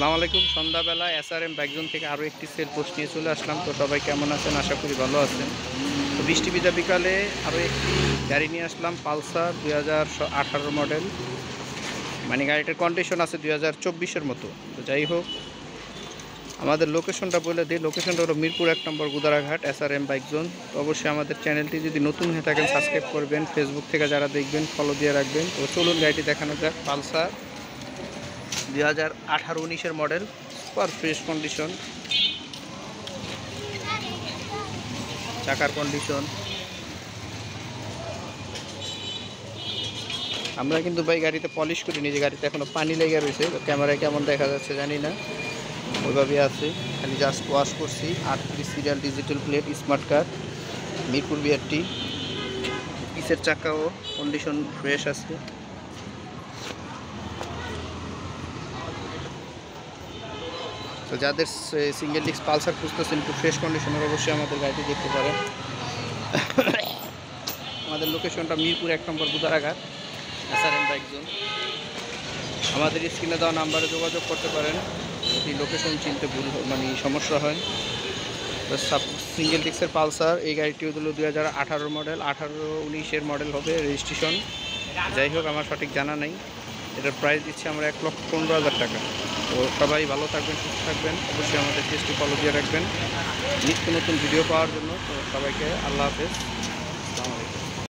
আসসালামু আলাইকুম। সন্ধ্যাবেলা এসআরএম বাইকজন থেকে আরও একটি সেল পোস্ট নিয়ে চলে আসলাম। তো সবাই কেমন আছেন? আশা করি ভালো আছেন। তো বৃষ্টি ভিজা বিকালে আরও একটি গাড়ি নিয়ে আসলাম, পালসার 2018 মডেল। মানে গাড়িটার কন্ডিশন আছে 2024-এর মতো। তো যাই হোক, আমাদের লোকেশনটা বলে দিই। লোকেশনটা হলো মিরপুর 1 নম্বর গুদারাঘাট, এসআরএম বাইকজন। তো অবশ্যই আমাদের চ্যানেলটি যদি নতুন হয়ে থাকেন সাবস্ক্রাইব করবেন, ফেসবুক থেকে যারা দেখবেন ফলো দিয়ে রাখবেন। তো চলুন গাড়িটি দেখানো যাক। পালসার 2018-19-এর মডেল, সুপার ফ্রেশ কন্ডিশন, চাকার কন্ডিশন। আমরা কিন্তু ভাই গাড়িতে পলিশ করিনি, যে গাড়িতে এখনো পানি লেগে রয়েছে। ক্যামেরায় কেমন দেখা যাচ্ছে জানি না, ওইভাবে আছে। খালি জাস্ট ওয়াশ করছি। 38 serial digital plate, smart card, Mirpur BRT. পিসের চাকাও কন্ডিশন ফ্রেশ আছে। তো যাদের সিঙ্গেল ডিস্ক পালসার খুঁজতেছেন একটু ফ্রেশ কন্ডিশনের, অবশ্যই আমাদের গাড়িটি দেখতে পারেন। আমাদের লোকেশনটা মিরপুর 1 নম্বর গুদারাঘাট, এসআরএম বাইকজন। আমাদের স্ক্রিনে দেওয়া নাম্বারে যোগাযোগ করতে পারেন যদি লোকেশন চিনতে ভুল মানে সমস্যা হয়। তো সিঙ্গেল ডিস্কের পালসার এই গাড়িটি হলো 2018 মডেল, 18-19-এর মডেল হবে রেজিস্ট্রেশন। যাই হোক, আমার সঠিক জানা নেই। এটার প্রাইস দিচ্ছি আমরা 1,15,000 টাকা। তো সবাই ভালো থাকবেন, সুস্থ থাকবেন। অবশ্যই আমাদের পেজটি ফলো দিয়ে রাখবেন নিত্য নতুন ভিডিও পাওয়ার জন্য। তো সবাইকে আল্লাহ হাফেজ।